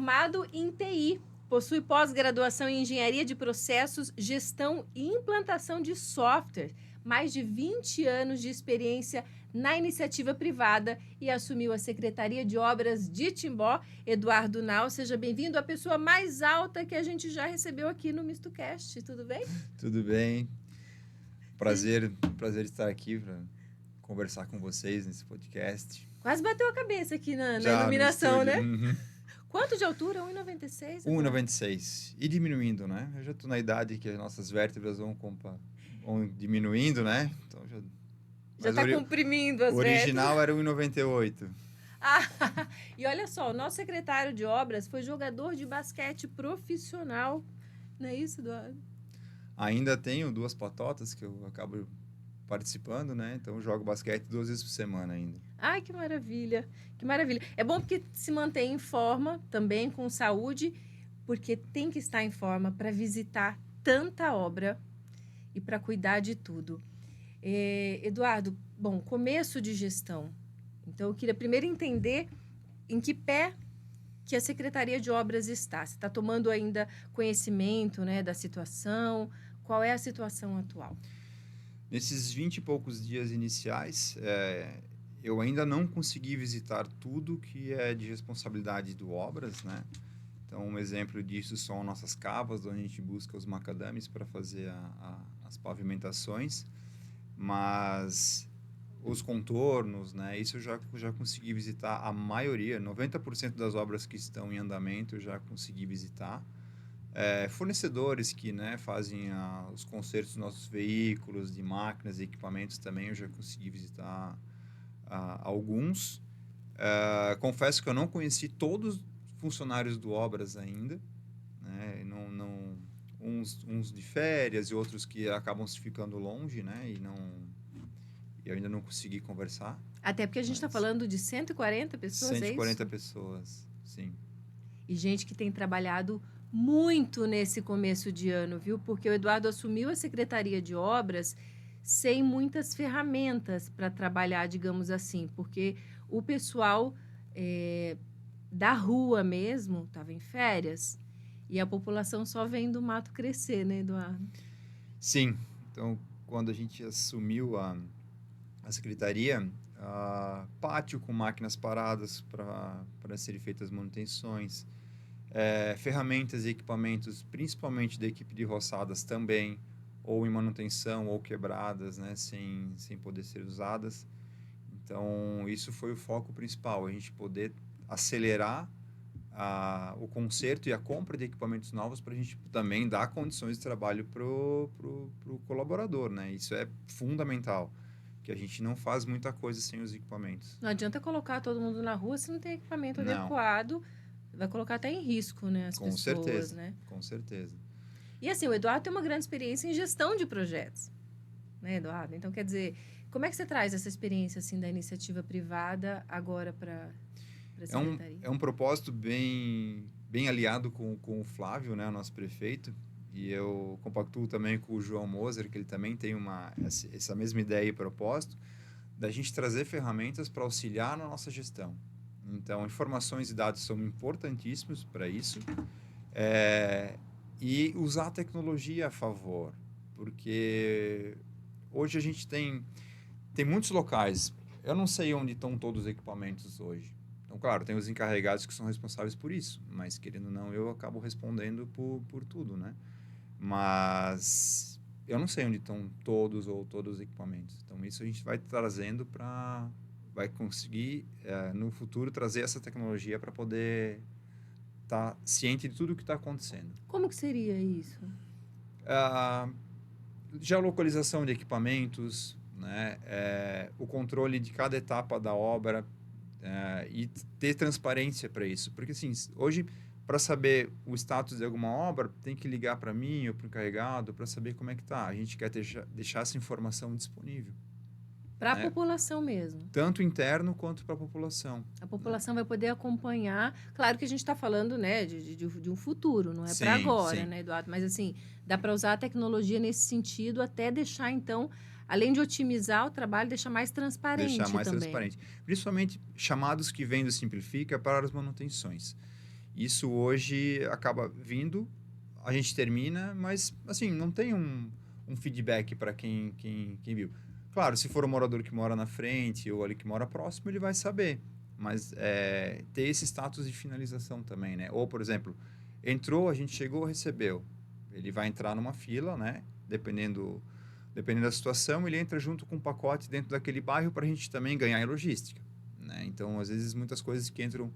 formado em TI. Possui pós-graduação em Engenharia de Processos, Gestão e Implantação de Software. Mais de 20 anos de experiência na iniciativa privada e assumiu a Secretaria de Obras de Timbó. Eduardo Nau, seja bem-vindo, a pessoa mais alta que a gente já recebeu aqui no MistoCast. Tudo bem? Tudo bem. Prazer estar aqui para conversar com vocês nesse podcast. Quase bateu a cabeça aqui na Já iluminação, no né? Uhum. Quanto de altura? 1,96? 1,96. E diminuindo, né? Eu já estou na idade que as nossas vértebras vão diminuindo, né? Então já está comprimindo as vértebras. O original era 1,98. Ah, e olha só, o nosso secretário de obras foi jogador de basquete profissional. Não é isso, Eduardo? Ainda tenho 2 patotas que eu acabo participando, né? Então, eu jogo basquete 2 vezes por semana ainda. Ai, que maravilha, que maravilha. É bom porque se mantém em forma também, com saúde, porque tem que estar em forma para visitar tanta obra e para cuidar de tudo. Eduardo, bom, começo de gestão. Então, eu queria primeiro entender em que pé que a Secretaria de Obras está. Você está tomando ainda conhecimento, né, da situação? Qual é a situação atual? Nesses 20 e poucos dias iniciais, eu ainda não consegui visitar tudo que é de responsabilidade do Obras, né? Então, um exemplo disso são nossas cavas, onde a gente busca os macadames para fazer as pavimentações, mas os contornos, né? Isso eu já consegui visitar a maioria, 90% das obras que estão em andamento eu já consegui visitar. Fornecedores que, né, fazem os consertos dos nossos veículos, de máquinas e equipamentos também, eu já consegui visitar alguns. Confesso que eu não conheci todos os funcionários do Obras ainda, né? Uns de férias e outros que acabam se ficando longe, né? E eu ainda não consegui conversar. Até porque a gente está falando de 140 pessoas, 140 é isso? pessoas, sim. E gente que tem trabalhado muito nesse começo de ano, viu? Porque o Eduardo assumiu a Secretaria de Obras sem muitas ferramentas para trabalhar, digamos assim, porque o pessoal da rua mesmo estava em férias e a população só vendo o mato crescer, né, Eduardo? Sim. Então, quando a gente assumiu a secretaria, pátio com máquinas paradas para serem feitas manutenções, ferramentas e equipamentos, principalmente da equipe de roçadas também, ou em manutenção ou quebradas, né, sem poder ser usadas. Então, isso foi o foco principal, a gente poder acelerar o conserto e a compra de equipamentos novos para a gente também dar condições de trabalho pro colaborador, né? Isso é fundamental, que a gente não faz muita coisa sem os equipamentos. Não adianta colocar todo mundo na rua se não tem equipamento Não. adequado. Vai colocar até em risco, né, as Com pessoas, certeza, né? com certeza. E assim, o Eduardo tem uma grande experiência em gestão de projetos, né, Eduardo? Então, quer dizer, como é que você traz essa experiência, assim, da iniciativa privada agora para a Secretaria? É um propósito bem aliado com o Flávio, né, o nosso prefeito, e eu compactuo também com o João Moser, que ele também tem essa mesma ideia e propósito, da gente trazer ferramentas para auxiliar na nossa gestão. Então, informações e dados são importantíssimos para isso, e usar a tecnologia a favor, porque hoje a gente tem muitos locais, eu não sei onde estão todos os equipamentos hoje. Então, claro, tem os encarregados que são responsáveis por isso, mas, querendo ou não, eu acabo respondendo por tudo, né? Mas eu não sei onde estão todos os equipamentos. Então, isso a gente vai trazendo vai conseguir, no futuro, trazer essa tecnologia para poder estar ciente de tudo o que está acontecendo. Como que seria isso? Geolocalização de equipamentos, né? O controle de cada etapa da obra, e ter transparência para isso. Porque, assim, hoje, para saber o status de alguma obra, tem que ligar para mim ou para o encarregado para saber como é que está. A gente quer deixar essa informação disponível. Para a população mesmo. Tanto interno quanto para a população. A população vai poder acompanhar. Claro que a gente está falando, né, de um futuro, não é para agora, sim. né, Eduardo? Mas, assim, dá para usar a tecnologia nesse sentido até deixar, então, além de otimizar o trabalho, deixar mais transparente também. Deixar mais transparente. Principalmente chamados que vêm do Simplifica para as manutenções. Isso hoje acaba vindo, a gente termina, mas, assim, não tem um feedback para quem viu. Claro, se for um morador que mora na frente ou ali que mora próximo, ele vai saber. Mas ter esse status de finalização também, né? Ou, por exemplo, entrou, a gente chegou, recebeu. Ele vai entrar numa fila, né? Dependendo da situação, ele entra junto com um pacote dentro daquele bairro para a gente também ganhar em logística, né? Então, às vezes, muitas coisas que entram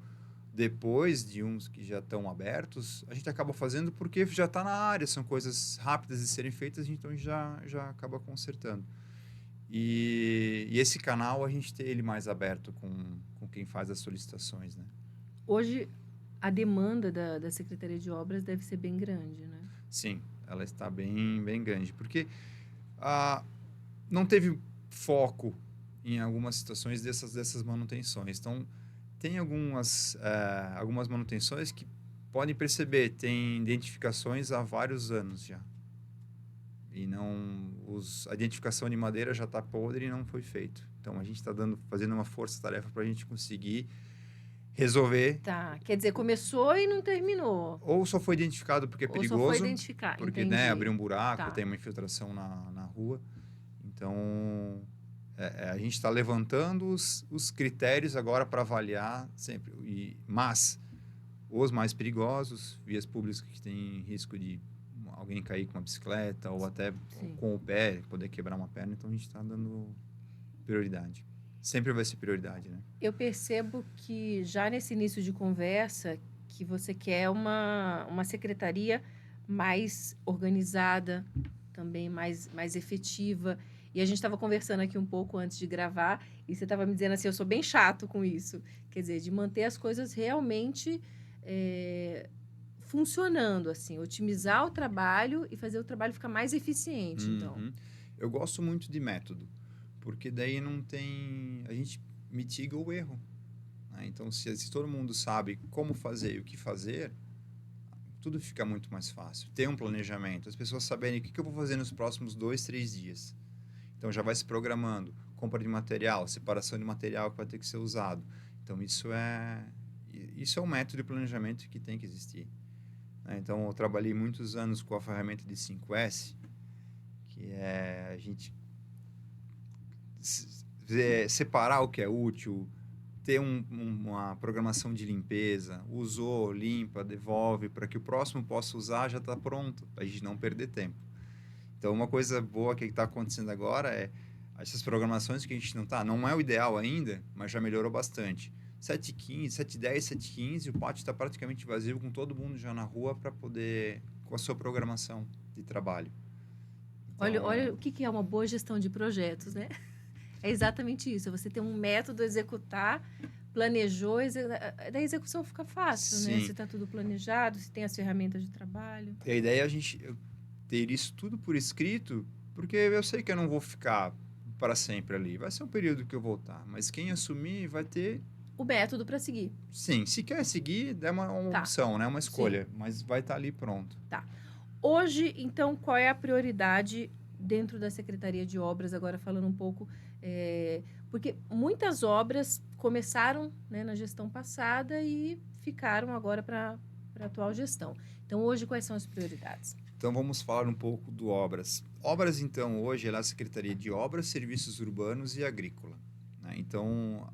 depois de uns que já estão abertos, a gente acaba fazendo porque já está na área, são coisas rápidas de serem feitas, então já acaba consertando. E esse canal, a gente tem ele mais aberto com quem faz as solicitações, né? Hoje, a demanda da Secretaria de Obras deve ser bem grande, né? Sim, ela está bem grande, porque não teve foco em algumas situações dessas manutenções. Então, tem algumas manutenções que podem perceber, tem identificações há vários anos já. E a identificação de madeira já está podre e não foi feito. Então, a gente está fazendo uma força-tarefa para a gente conseguir resolver. Tá, quer dizer, começou e não terminou. Ou só foi identificado porque é Ou só foi perigoso, identificar, porque, entendi. né, abriu um buraco, Tá. tem uma infiltração na rua. Então, a gente está levantando os critérios agora para avaliar sempre. Mas os mais perigosos, vias públicas que têm risco de alguém cair com uma bicicleta ou até Sim. com o pé, poder quebrar uma perna, então a gente está dando prioridade. Sempre vai ser prioridade, né? Eu percebo que já nesse início de conversa que você quer uma secretaria mais organizada, também mais efetiva. E a gente estava conversando aqui um pouco antes de gravar e você estava me dizendo assim, eu sou bem chato com isso. Quer dizer, de manter as coisas realmente funcionando, assim, otimizar o trabalho e fazer o trabalho ficar mais eficiente, então. Eu gosto muito de método, porque daí não tem... A gente mitiga o erro, né? Então, se todo mundo sabe como fazer e o que fazer, tudo fica muito mais fácil. Ter um planejamento, as pessoas saberem o que eu vou fazer nos próximos 2, 3 dias. Então, já vai se programando. Compra de material, separação de material que vai ter que ser usado. Então, isso é um método de planejamento que tem que existir. Então, eu trabalhei muitos anos com a ferramenta de 5S, que é a gente separar o que é útil, ter uma programação de limpeza, usou, limpa, devolve, para que o próximo possa usar, já está pronto, para a gente não perder tempo. Então, uma coisa boa que está acontecendo agora é essas programações que a gente não é o ideal ainda, mas já melhorou bastante. 7h15, 7h10, 7h15, o pátio está praticamente vazio, com todo mundo já na rua para poder, com a sua programação de trabalho. Então, Olha o que é uma boa gestão de projetos, né? É exatamente isso. Você tem um método, executar, planejou, da execução fica fácil, né? Sim. Se está tudo planejado, se tem as ferramentas de trabalho. E a ideia é a gente ter isso tudo por escrito, porque eu sei que eu não vou ficar para sempre ali. Vai ser um período que eu vou estar, mas quem assumir vai ter o método para seguir. Sim, se quer seguir, é uma opção, né? Uma escolha, sim, mas vai estar ali pronto. Tá. Hoje, então, qual é a prioridade dentro da Secretaria de Obras? Agora falando um pouco, porque muitas obras começaram, né, na gestão passada e ficaram agora para a atual gestão. Então, hoje, quais são as prioridades? Então, vamos falar um pouco do Obras. Obras, então, hoje é a Secretaria de Obras, Serviços Urbanos e Agrícola. Então,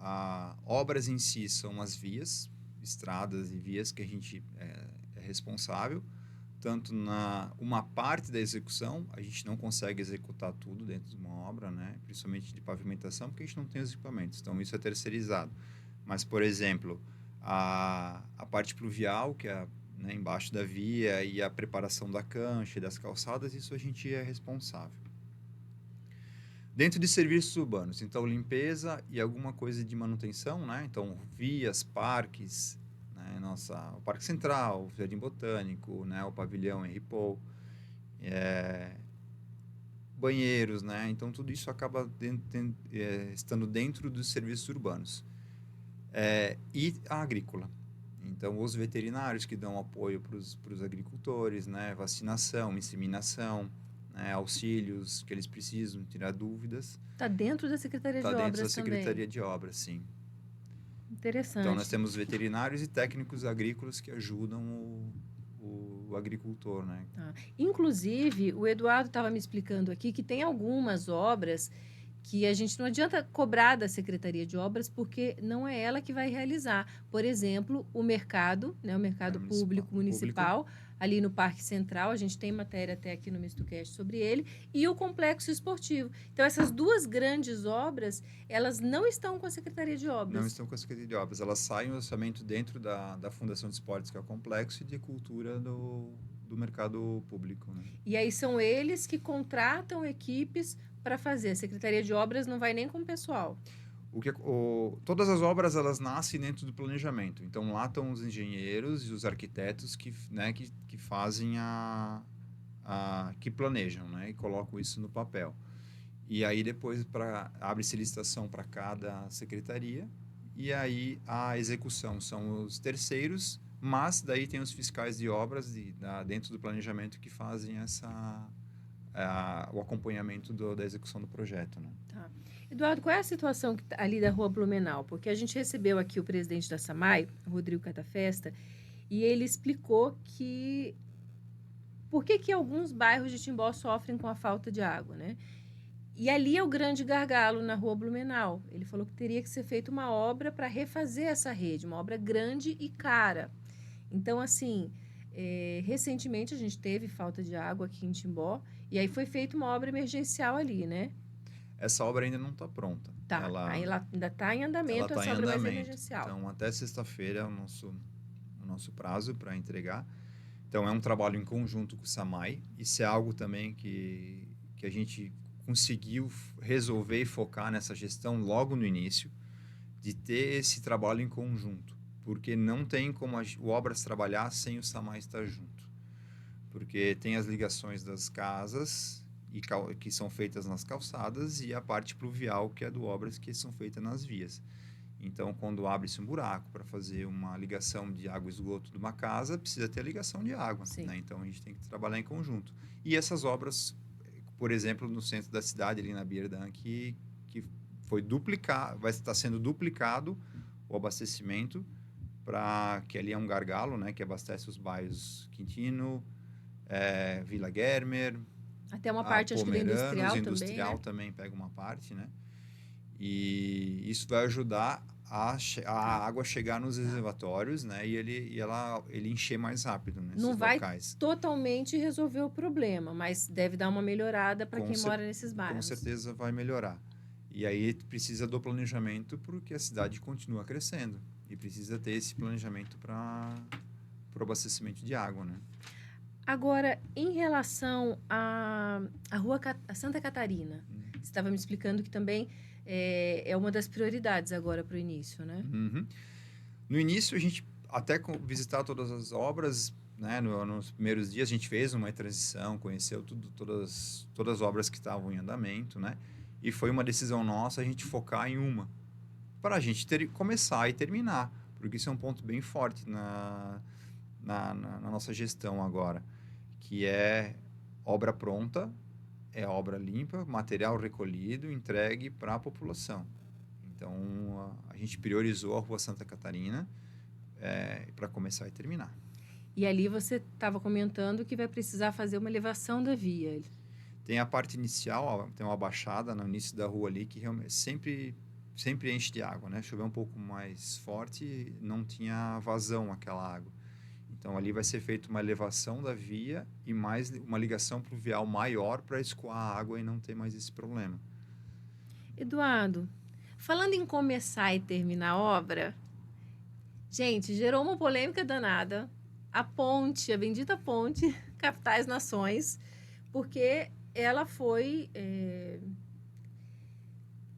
obras em si são as vias, estradas e vias que a gente é responsável, tanto uma parte da execução, a gente não consegue executar tudo dentro de uma obra, né? Principalmente de pavimentação, porque a gente não tem os equipamentos, então isso é terceirizado. Mas, por exemplo, a parte pluvial, que é embaixo da via, e a preparação da cancha e das calçadas, isso a gente é responsável. Dentro de serviços urbanos, então limpeza e alguma coisa de manutenção, né? Então vias, parques, né? O Parque Central, o Jardim Botânico, né? O Pavilhão Henri Paul, banheiros, né? Então tudo isso acaba estando dentro dos serviços urbanos. E a agrícola. Então os veterinários que dão apoio para os agricultores, né? Vacinação, inseminação, auxílios que eles precisam, tirar dúvidas. Está dentro da Secretaria de Obras também? Está dentro da Secretaria de Obras, sim. Interessante. Então, nós temos veterinários e técnicos agrícolas que ajudam o agricultor, né? Inclusive, o Eduardo estava me explicando aqui que tem algumas obras que a gente não adianta cobrar da Secretaria de Obras porque não é ela que vai realizar. Por exemplo, o mercado, né, o mercado público municipal, ali no Parque Central, a gente tem matéria até aqui no MistoCast sobre ele, e o complexo esportivo. Então, essas duas grandes obras, elas não estão com a Secretaria de Obras. Não estão com a Secretaria de Obras. Elas saem o orçamento dentro da Fundação de Esportes, que é o complexo, e de cultura do mercado público, né? E aí são eles que contratam equipes para fazer. A Secretaria de Obras não vai nem com o pessoal. Todas as obras, elas nascem dentro do planejamento. Então, lá estão os engenheiros e os arquitetos que fazem que planejam, né? E colocam isso no papel. E aí, depois, abre-se licitação para cada secretaria. E aí, a execução são os terceiros, mas daí tem os fiscais de obras dentro do planejamento que fazem o acompanhamento da execução do projeto, né? Tá. Eduardo, qual é a situação ali da Rua Blumenau? Porque a gente recebeu aqui o presidente da SAMAI, Rodrigo Catafesta, e ele explicou por que alguns bairros de Timbó sofrem com a falta de água, né? E ali é o grande gargalo na Rua Blumenau. Ele falou que teria que ser feita uma obra para refazer essa rede, uma obra grande e cara. Então, assim, recentemente a gente teve falta de água aqui em Timbó, e aí foi feita uma obra emergencial ali, né? Essa obra ainda não está pronta. Tá, ela ainda está em andamento, essa obra mais emergencial. Então, até sexta-feira é o nosso prazo para entregar. Então, é um trabalho em conjunto com o SAMAI. Isso é algo também que a gente conseguiu resolver e focar nessa gestão logo no início, de ter esse trabalho em conjunto. Porque não tem como o Obras trabalhar sem o SAMAI estar junto. Porque tem as ligações das casas que são feitas nas calçadas e a parte pluvial, que é do Obras, que são feitas nas vias. Então, quando abre-se um buraco para fazer uma ligação de água e esgoto de uma casa, precisa ter a ligação de água, né? Então, a gente tem que trabalhar em conjunto. E essas obras, por exemplo, no centro da cidade, ali na Bierdã, que vai estar sendo duplicado o abastecimento, que ali é um gargalo, né, que abastece os bairros Quintino, Vila Germer, até uma parte, acho que da industrial também pega uma parte, né? E isso vai ajudar a água chegar nos reservatórios, né? E ele encher mais rápido nesses locais. Não vai totalmente resolver o problema, mas deve dar uma melhorada para quem mora nesses bairros. Com certeza vai melhorar. E aí precisa do planejamento, porque a cidade continua crescendo. E precisa ter esse planejamento para o abastecimento de água, né? Agora, em relação à Rua Santa Catarina, você estava me explicando que também é uma das prioridades agora para o início, né? Uhum. No início, a gente, até visitar todas as obras, né, nos primeiros dias, a gente fez uma transição, conheceu todas as obras que estavam em andamento, né? E foi uma decisão nossa a gente focar em uma, para a gente começar e terminar, porque isso é um ponto bem forte na nossa gestão agora, que é obra pronta, é obra limpa, material recolhido, entregue para a população. Então, a gente priorizou a Rua Santa Catarina para começar e terminar. E ali você estava comentando que vai precisar fazer uma elevação da via. Tem a parte inicial, tem uma baixada no início da rua ali, que realmente sempre enche de água, né? Choveu um pouco mais forte, não tinha vazão aquela água. Então, ali vai ser feita uma elevação da via e mais uma ligação pluvial maior para escoar a água e não ter mais esse problema. Eduardo, falando em começar e terminar a obra, gente, gerou uma polêmica danada. A bendita ponte Capitais Nações, porque ela foi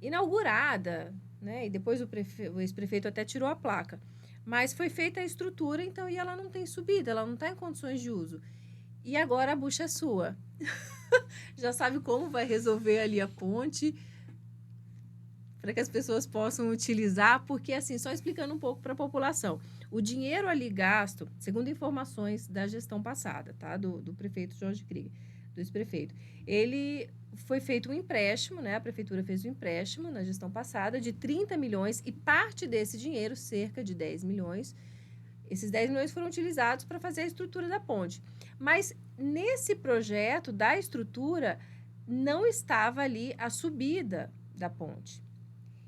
inaugurada, né? E depois o ex-prefeito até tirou a placa. Mas foi feita a estrutura, então, e ela não tem subida, ela não está em condições de uso. E agora a bucha é sua. Já sabe como vai resolver ali a ponte, para que as pessoas possam utilizar, porque, assim, só explicando um pouco para a população, o dinheiro ali gasto, segundo informações da gestão passada, tá? Do prefeito Jorge Krieger, do ex-prefeito. Ele foi feito um empréstimo, né? A prefeitura fez um empréstimo na gestão passada de 30 milhões e parte desse dinheiro, cerca de 10 milhões, esses 10 milhões foram utilizados para fazer a estrutura da ponte. Mas nesse projeto da estrutura não estava ali a subida da ponte.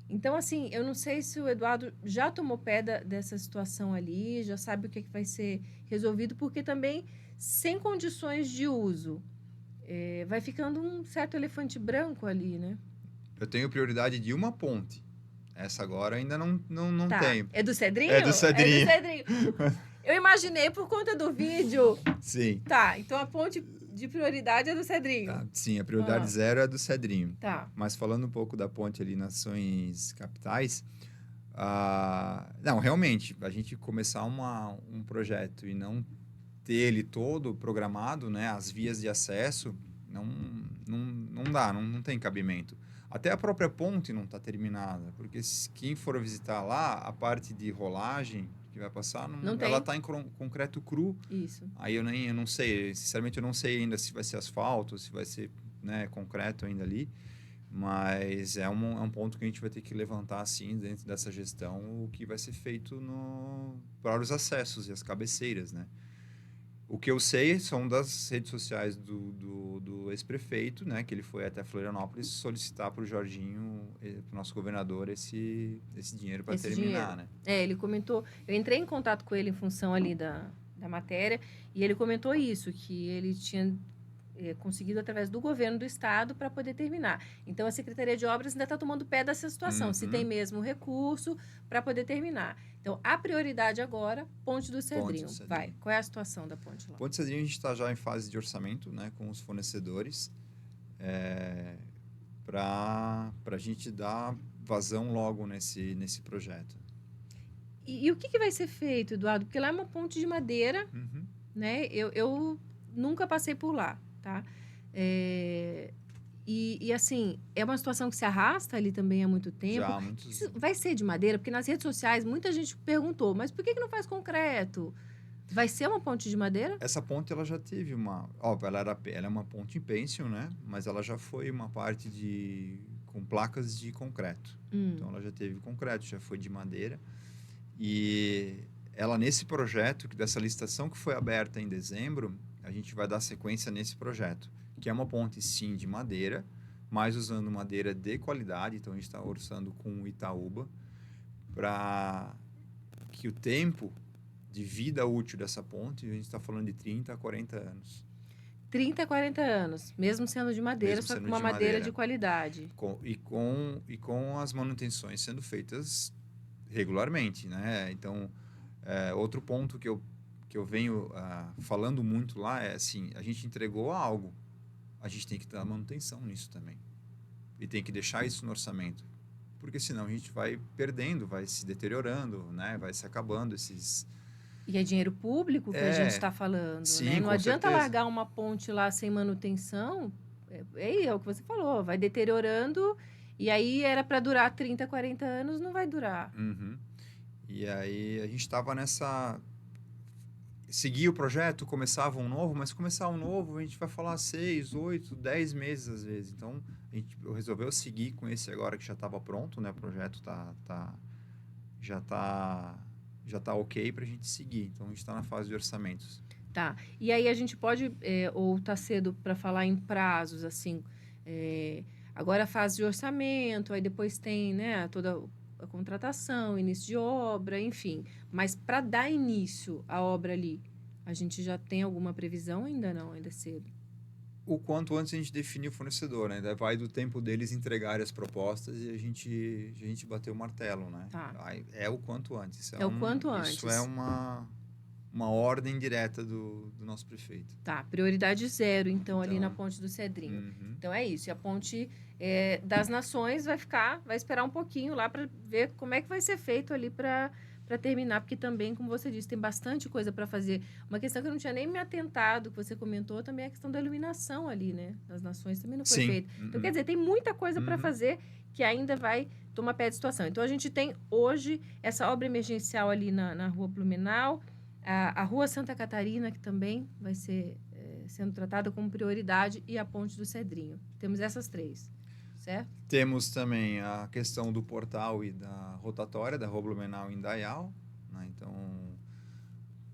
Então, assim, eu não sei se o Eduardo já tomou pé dessa situação ali, já sabe o que vai ser resolvido, porque também, sem condições de uso, vai ficando um certo elefante branco ali, né? Eu tenho prioridade de uma ponte. Essa agora ainda não Tá. tenho. É do Cedrinho? É do Cedrinho. É do Cedrinho. Eu imaginei por conta do vídeo. Sim. Tá, então a ponte de prioridade é do Cedrinho. Tá, sim, a prioridade zero é do Cedrinho. Tá. Mas falando um pouco da ponte ali Nações Capitais, não, realmente, a gente começar um projeto e não ter ele todo programado, né, as vias de acesso, não dá, não tem cabimento. Até a própria ponte não está terminada, porque quem for visitar lá, a parte de rolagem que vai passar, ela está em concreto cru. Isso. Aí eu não sei, sinceramente eu não sei ainda se vai ser asfalto, se vai ser, né, concreto ainda ali, mas é um ponto que a gente vai ter que levantar, assim, dentro dessa gestão, o que vai ser feito para os acessos e as cabeceiras, né? O que eu sei são das redes sociais do ex-prefeito, né? Que ele foi até Florianópolis solicitar para o Jorginho, para o nosso governador, esse dinheiro para terminar, né? Ele comentou... Eu entrei em contato com ele em função ali da matéria e ele comentou isso, que ele tinha conseguido através do governo do estado para poder terminar. Então, a Secretaria de Obras ainda está tomando pé dessa situação, se tem mesmo recurso para poder terminar. Então, a prioridade agora, Ponte do Cedrinho. Vai, qual é a situação da ponte lá? Ponte do Cedrinho, a gente está já em fase de orçamento, né, com os fornecedores, para a gente dar vazão logo nesse projeto. E o que vai ser feito, Eduardo? Porque lá é uma ponte de madeira, né? Eu nunca passei por lá, tá? E assim, é uma situação que se arrasta ali também há muito tempo. Já há muitos... Vai ser de madeira? Porque nas redes sociais muita gente perguntou, mas por que não faz concreto? Vai ser uma ponte de madeira? Essa ponte, ela já teve Óbvio, ela é uma ponte em pêncil, né? Mas ela já foi uma parte com placas de concreto. Então, ela já teve concreto, já foi de madeira. E ela, nesse projeto, dessa licitação que foi aberta em dezembro, a gente vai dar sequência nesse projeto, que é uma ponte, sim, de madeira, mas usando madeira de qualidade. Então, a gente está orçando com Itaúba para que o tempo de vida útil dessa ponte, a gente está falando de 30 a 40 anos. 30 a 40 anos, mesmo sendo de madeira, só com uma madeira de qualidade. E com as manutenções sendo feitas regularmente, né? Então, outro ponto que eu venho falando muito lá é assim, a gente entregou algo, a gente tem que dar manutenção nisso também. E tem que deixar isso no orçamento. Porque senão a gente vai perdendo, vai se deteriorando, né? Vai se acabando esses... E é dinheiro público que a gente está falando, sim, né? Não adianta certeza. largar uma ponte lá sem manutenção. É o que você falou, vai deteriorando e aí era para durar 30, 40 anos, não vai durar. E aí a gente estava nessa... Seguir o projeto, começava um novo, mas começar um novo a gente vai falar 6, 8, 10 meses às vezes. Então, eu resolveu seguir com esse agora que já estava pronto, né? O projeto já tá ok para a gente seguir. Então, a gente está na fase de orçamentos. Tá. E aí a gente pode, ou tá cedo para falar em prazos, assim, agora a fase de orçamento, aí depois tem, né, toda a contratação, início de obra, enfim. Mas para dar início à obra ali, a gente já tem alguma previsão? Ainda não, ainda é cedo. O quanto antes a gente definir o fornecedor, né? Vai do tempo deles entregarem as propostas e a gente bater o martelo, né? Tá. É o quanto antes. O quanto antes. Isso é uma ordem direta do nosso prefeito. Tá, prioridade zero, então, ali na Ponte do Cedrinho. Então, é isso. E a Ponte das Nações vai esperar um pouquinho lá para ver como é que vai ser feito ali para terminar, porque também, como você disse, tem bastante coisa para fazer. Uma questão que eu não tinha nem me atentado, que você comentou, também é a questão da iluminação ali, né? Das Nações também não foi feita. Então, quer dizer, tem muita coisa para fazer que ainda vai tomar pé de situação. Então, a gente tem hoje essa obra emergencial ali na Rua Blumenau, a Rua Santa Catarina, que também vai ser sendo tratada como prioridade e a Ponte do Cedrinho. Temos essas 3, certo? Temos também a questão do portal e da rotatória da Rua Blumenau em Indaial, né? Então,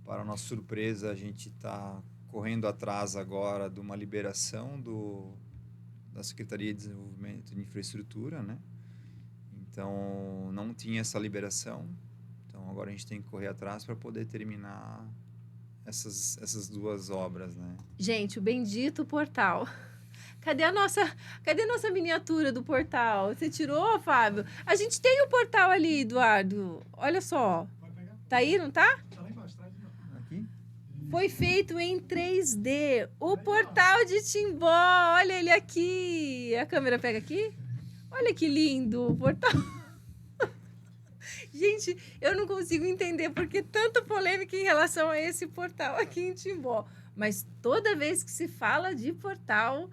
para nossa surpresa, a gente está correndo atrás agora de uma liberação da Secretaria de Desenvolvimento de Infraestrutura, né? Então, não tinha essa liberação. Então, agora a gente tem que correr atrás para poder terminar essas 2 obras, né? Gente, o bendito portal. Cadê a nossa miniatura do portal? Você tirou, Fábio? A gente tem o portal ali, Eduardo. Olha só. Tá aí, não tá? Tá lá embaixo, tá? Aqui? Foi feito em 3D. O portal de Timbó. Olha ele aqui. A câmera pega aqui? Olha que lindo o portal. Gente, eu não consigo entender por que tanta polêmica em relação a esse portal aqui em Timbó. Mas toda vez que se fala de portal,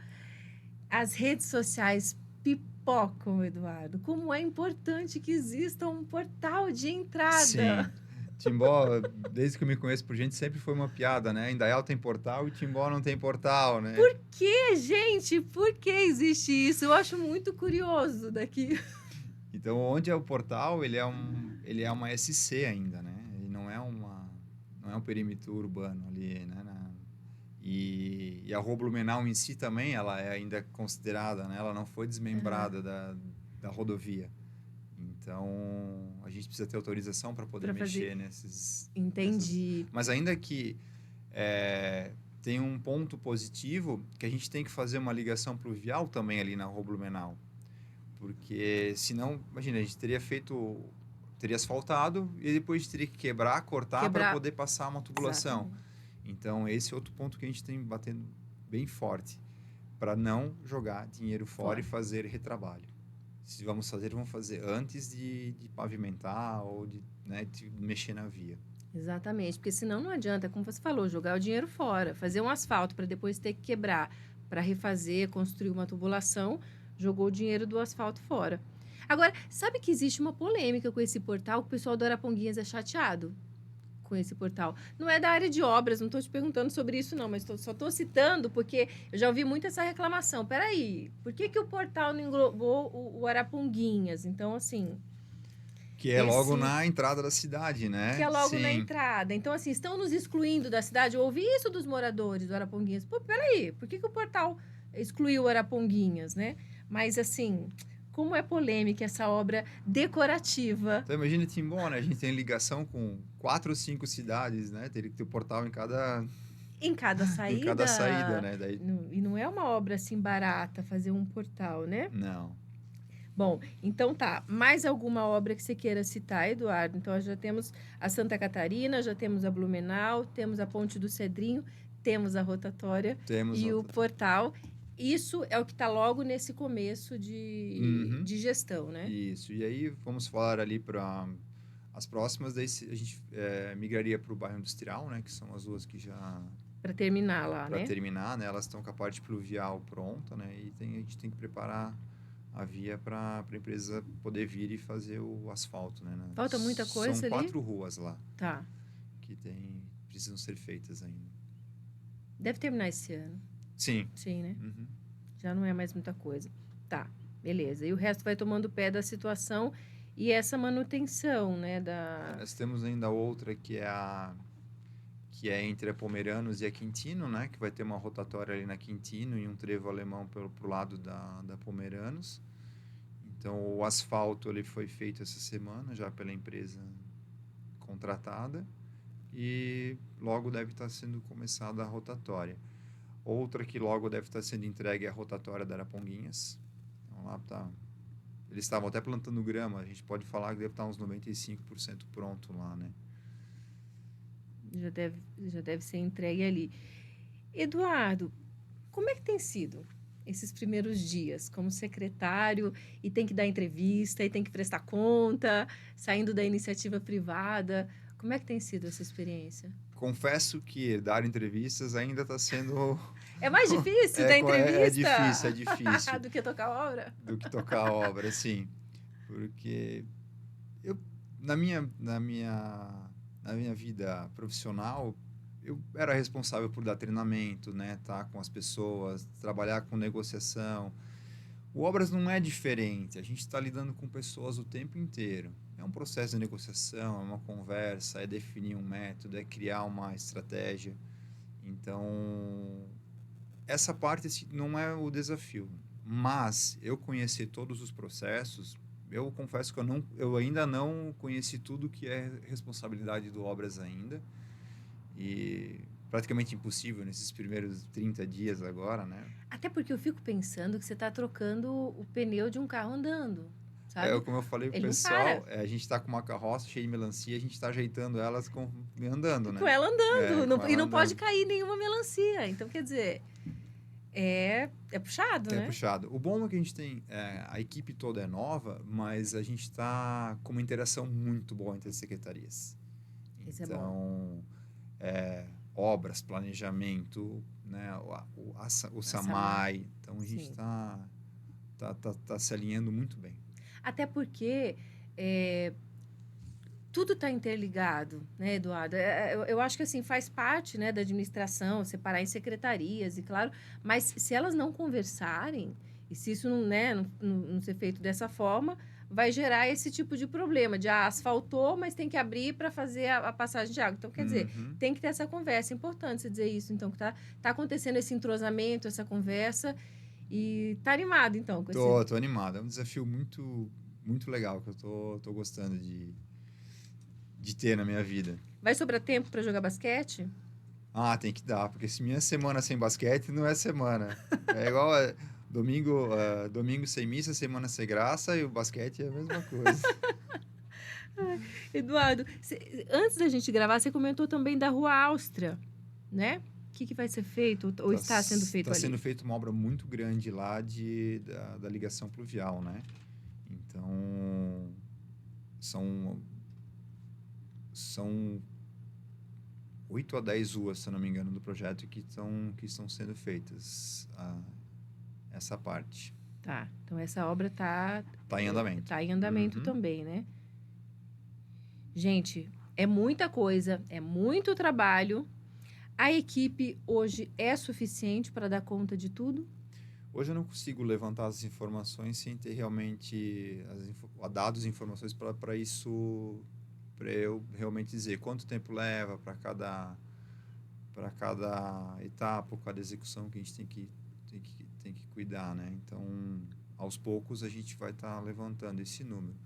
as redes sociais pipocam, Eduardo. Como é importante que exista um portal de entrada. Sim. Timbó, desde que eu me conheço por gente, sempre foi uma piada, né? Indaial tem portal e Timbó não tem portal, né? Por que, gente? Por que existe isso? Eu acho muito curioso daqui. Então, onde é o portal, ele é uma SC ainda, né? Ele não é um perímetro urbano ali, né? E a Rua Blumenau em si também, ela é ainda considerada, né? Ela não foi desmembrada da rodovia. Então, a gente precisa ter autorização para poder mexer nesses... Entendi. Mas ainda que tem um ponto positivo, que a gente tem que fazer uma ligação pluvial também ali na Rua Blumenau. Porque, senão, imagina, a gente teria asfaltado e depois a gente teria que quebrar, cortar para poder passar uma tubulação. Exatamente. Então, esse é outro ponto que a gente tem batendo bem forte, para não jogar dinheiro fora e fazer retrabalho. Se vamos fazer antes de pavimentar ou de mexer na via. Exatamente, porque senão não adianta, como você falou, jogar o dinheiro fora, fazer um asfalto para depois ter que quebrar, para refazer, construir uma tubulação, jogou o dinheiro do asfalto fora. Agora, sabe que existe uma polêmica com esse portal, que o pessoal do Araponguinhas é chateado com esse portal. Não é da área de obras, não estou te perguntando sobre isso não, mas só estou citando porque eu já ouvi muito essa reclamação. Peraí, por que o portal não englobou o Araponguinhas? Então, assim... Que é logo na entrada da cidade, né? Que é logo na entrada. Então, assim, estão nos excluindo da cidade. Eu ouvi isso dos moradores do Araponguinhas. Pô, peraí, por que o portal excluiu o Araponguinhas, né? Mas, assim, como é polêmica essa obra decorativa. Então, imagina Timbó, né? A gente tem ligação com 4 ou 5 cidades, né? Teria que ter o portal em cada saída. Em cada saída, né? Daí... E não é uma obra, assim, barata fazer um portal, né? Não. Bom, então tá. Mais alguma obra que você queira citar, Eduardo? Então, já temos a Santa Catarina, já temos a Blumenau, temos a Ponte do Cedrinho, temos a rotatória o portal. Isso é o que está logo nesse começo de gestão, né? Isso. E aí, vamos falar ali para as próximas. Daí a gente migraria para o bairro industrial, né? Que são as duas que já... Para terminar lá, né? Para terminar, né? Elas estão com a parte pluvial pronta, né? E a gente tem que preparar a via para a empresa poder vir e fazer o asfalto, né? Falta muita coisa São ali? 4 ruas lá. Tá. Que precisam ser feitas ainda. Deve terminar esse ano. Sim. Sim, né? Uhum. Já não é mais muita coisa. Tá, beleza. E o resto vai tomando pé da situação e essa manutenção, né? Nós temos ainda outra que é entre a Pomeranos e a Quintino, né? Que vai ter uma rotatória ali na Quintino e um trevo alemão pro lado da Pomeranos. Então, o asfalto ele foi feito essa semana já pela empresa contratada e logo deve estar sendo começada a rotatória. Outra que logo deve estar sendo entregue é a rotatória da Araponguinhas. Então, lá tá... Eles estavam até plantando grama, a gente pode falar que deve estar uns 95% pronto lá, né? Já deve ser entregue ali. Eduardo, como é que tem sido esses primeiros dias como secretário e tem que dar entrevista e tem que prestar conta, saindo da iniciativa privada? Como é que tem sido essa experiência? Confesso que dar entrevistas ainda está sendo... É mais difícil dar entrevista? É difícil. Do que tocar a obra? Do que tocar a obra, sim. Porque na minha vida profissional, eu era responsável por dar treinamento, né? Tá com as pessoas, trabalhar com negociação. O Obras não é diferente. A gente está lidando com pessoas o tempo inteiro. É um processo de negociação, é uma conversa, é definir um método, é criar uma estratégia. Então, essa parte não é o desafio. Mas eu conhecer todos os processos, eu confesso que eu ainda não conheci tudo que é responsabilidade do Obras ainda. E praticamente impossível nesses primeiros 30 dias agora, né? Até porque eu fico pensando que você está trocando o pneu de um carro andando, sabe? Como eu falei pro Ele não para. pessoal, a gente está com uma carroça cheia de melancia, a gente está ajeitando elas andando, Com né? ela andando. Com E ela não pode andando. cair nenhuma melancia. Então, quer dizer, é puxado, É né? puxado. O bom é que a gente tem, a equipe toda é nova, mas a gente está com uma interação muito boa entre as secretarias. Isso é bom. Então, obras, planejamento, né? O SAMAI. Então, a gente Sim. tá se alinhando muito bem. Até porque tudo está interligado, né, Eduardo? Eu acho que assim faz parte, né, da administração separar em secretarias e claro, mas se elas não conversarem e se isso não, né, não ser feito dessa forma, vai gerar esse tipo de problema de asfaltou, mas tem que abrir para fazer a passagem de água. Então, quer dizer, Uhum. tem que ter essa conversa. É importante você dizer isso. Então, que tá acontecendo esse entrosamento, essa conversa e tá animado, então, com esse... Tô animado. É um desafio muito, muito legal que eu tô gostando de ter na minha vida. Vai sobrar tempo para jogar basquete? Ah, tem que dar, porque se minha semana sem basquete não é semana. É igual domingo sem missa, semana sem graça, e o basquete é a mesma coisa. Eduardo, antes da gente gravar, você comentou também da Rua Áustria, né? O que vai ser feito ou está sendo feito Tá ali? sendo feita uma obra muito grande lá da ligação pluvial, né? Então, são 8 a 10 ruas, se eu não me engano, do projeto que estão sendo feitas essa parte. Tá, então essa obra tá Em andamento. Tá em andamento também, né? Gente, é muita coisa, é muito trabalho. A equipe hoje é suficiente para dar conta de tudo? Hoje eu não consigo levantar as informações sem ter realmente dados e informações para isso, para eu realmente dizer quanto tempo leva para cada etapa, cada execução que a gente tem que cuidar, né? Então, aos poucos a gente vai estar levantando esse número.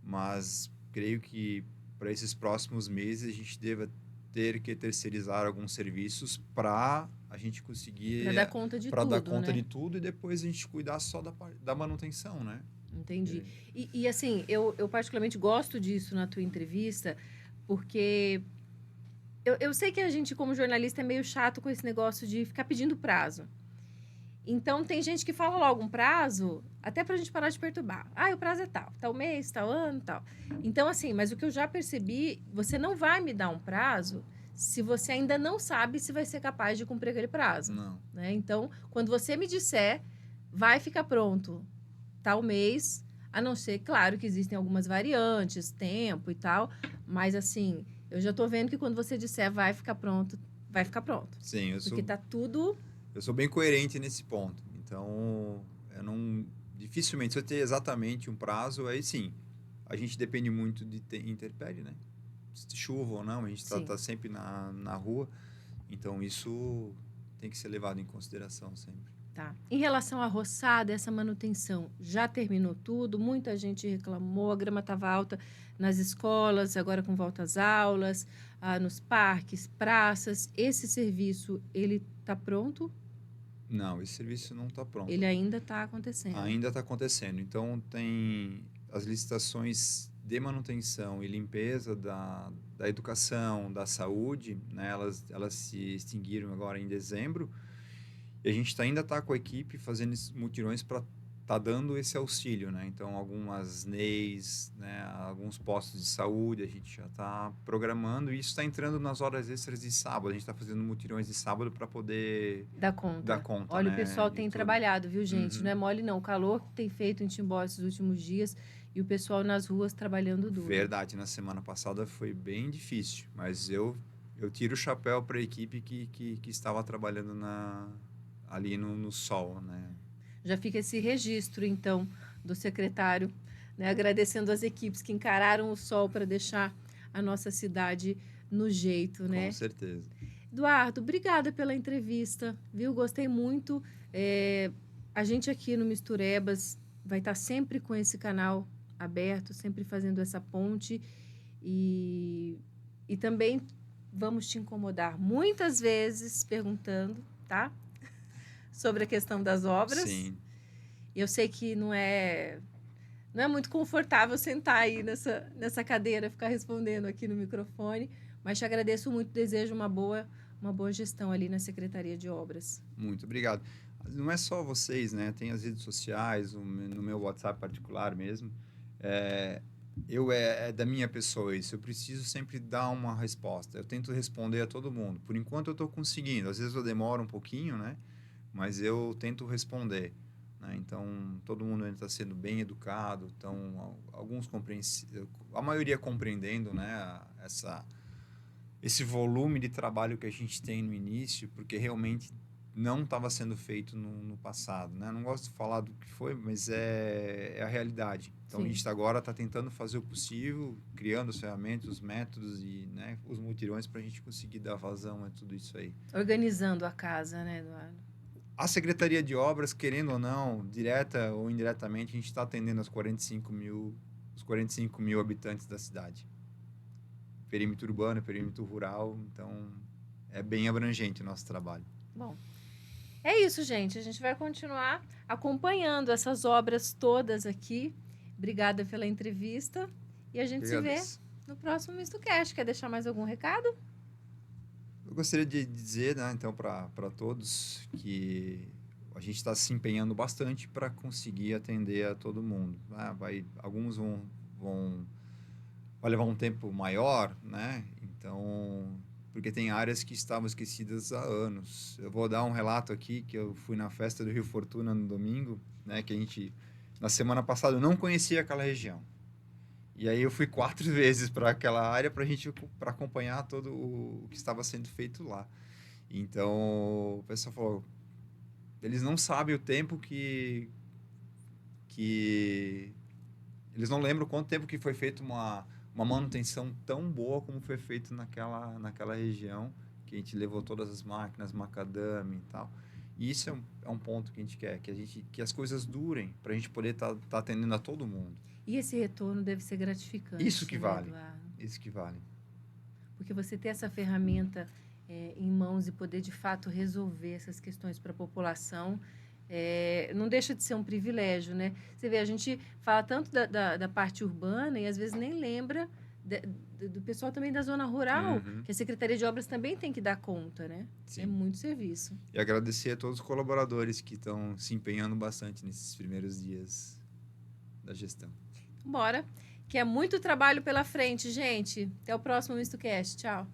Mas creio que para esses próximos meses a gente deva ter que terceirizar alguns serviços para a gente conseguir para dar conta de tudo, dar conta né? de tudo e depois a gente cuidar só da manutenção, né? Entendi. E assim, eu particularmente gosto disso na tua entrevista, porque eu sei que a gente, como jornalista, é meio chato com esse negócio de ficar pedindo prazo. Então, tem gente que fala logo um prazo, até pra gente parar de perturbar. O prazo é tal mês, tal ano, tal. Então, assim, mas o que eu já percebi, você não vai me dar um prazo se você ainda não sabe se vai ser capaz de cumprir aquele prazo. Não. Né? Então, quando você me disser, vai ficar pronto tal mês, a não ser, claro, que existem algumas variantes, tempo e tal, mas assim, eu já tô vendo que quando você disser vai ficar pronto, vai ficar pronto. Sim, porque tá tudo... Eu sou bem coerente nesse ponto. Então, dificilmente, se eu ter exatamente um prazo, aí sim, a gente depende muito de intempérie, né? Se chuva ou não, a gente tá sempre na rua. Então, isso tem que ser levado em consideração sempre. Tá. Em relação à roçada, essa manutenção, já terminou tudo? Muita gente reclamou, a grama estava alta nas escolas, agora com volta às aulas, nos parques, praças. Esse serviço, ele está pronto? Não, esse serviço não está pronto. Ele ainda está acontecendo. Ainda está acontecendo. Então, tem as licitações de manutenção e limpeza da educação, da saúde, né? Elas se extinguiram agora em dezembro. E a gente ainda está com a equipe fazendo mutirões para dando esse auxílio, né? Então, algumas NEIs, né? Alguns postos de saúde, a gente já está programando. E isso está entrando nas horas extras de sábado. A gente está fazendo mutirões de sábado para poder dar conta. né? Olha, o pessoal tem trabalhado, viu, gente? Não é mole, não. O calor que tem feito em Timbó esses últimos dias e o pessoal nas ruas trabalhando duro. Verdade. Na semana passada foi bem difícil, mas eu eu tiro o chapéu para a equipe que estava trabalhando ali no sol, né? Já fica esse registro, então, do secretário, né, agradecendo as equipes que encararam o sol para deixar a nossa cidade no jeito, né? Com certeza. Eduardo, obrigada pela entrevista, viu? Gostei muito. A gente aqui no Misturebas vai estar sempre com esse canal aberto, sempre fazendo essa ponte e também vamos te incomodar muitas vezes perguntando, tá? Sobre a questão das obras. Sim. Eu sei que não é muito confortável sentar aí nessa cadeira, ficar respondendo aqui no microfone, mas te agradeço muito, desejo uma boa gestão ali na Secretaria de Obras. Muito obrigado. Não é só vocês, né? Tem as redes sociais, no meu WhatsApp particular mesmo. É da minha pessoa isso. Eu preciso sempre dar uma resposta. Eu tento responder a todo mundo. Por enquanto eu estou conseguindo. Às vezes eu demoro um pouquinho, né? Mas eu tento responder. Né? Então, todo mundo está sendo bem educado. Então, a maioria compreendendo, né? Esse volume de trabalho que a gente tem no início, porque realmente não estava sendo feito no passado, né? Não gosto de falar do que foi, mas é a realidade. Então, Sim. A gente agora está tentando fazer o possível, criando as ferramentas, os métodos e, né, os mutirões para a gente conseguir dar vazão a tudo isso aí. Organizando a casa, né, Eduardo? A Secretaria de Obras, querendo ou não, direta ou indiretamente, a gente está atendendo os 45 mil habitantes da cidade. Perímetro urbano, perímetro rural, então é bem abrangente o nosso trabalho. Bom, é isso, gente. A gente vai continuar acompanhando essas obras todas aqui. Obrigada pela entrevista e a gente se vê no próximo MistoCast. Quer deixar mais algum recado? Eu gostaria de dizer, né, então, para todos que a gente está se empenhando bastante para conseguir atender a todo mundo. Alguns vai levar um tempo maior, né? Então, porque tem áreas que estavam esquecidas há anos. Eu vou dar um relato aqui, que eu fui na festa do Rio Fortuna no domingo, né? Que a gente, na semana passada, eu não conhecia aquela região. E aí eu fui 4 vezes para aquela área para acompanhar todo o que estava sendo feito lá. Então, o pessoal falou, eles não sabem o tempo que eles não lembram quanto tempo que foi feito uma manutenção tão boa como foi feito naquela região, que a gente levou todas as máquinas, macadame e tal. E isso é um ponto que a gente quer, que as coisas durem, para a gente poder tá atendendo a todo mundo. E esse retorno deve ser gratificante. Isso que vale. Eduardo? Isso que vale. Porque você ter essa ferramenta em mãos e poder, de fato, resolver essas questões para a população, não deixa de ser um privilégio, né? Você vê, a gente fala tanto da parte urbana e, às vezes, nem lembra do pessoal também da zona rural, que a Secretaria de Obras também tem que dar conta, né? Sim. É muito serviço. E agradecer a todos os colaboradores que estão se empenhando bastante nesses primeiros dias da gestão. Bora, que é muito trabalho pela frente, gente. Até o próximo MistoCast. Tchau.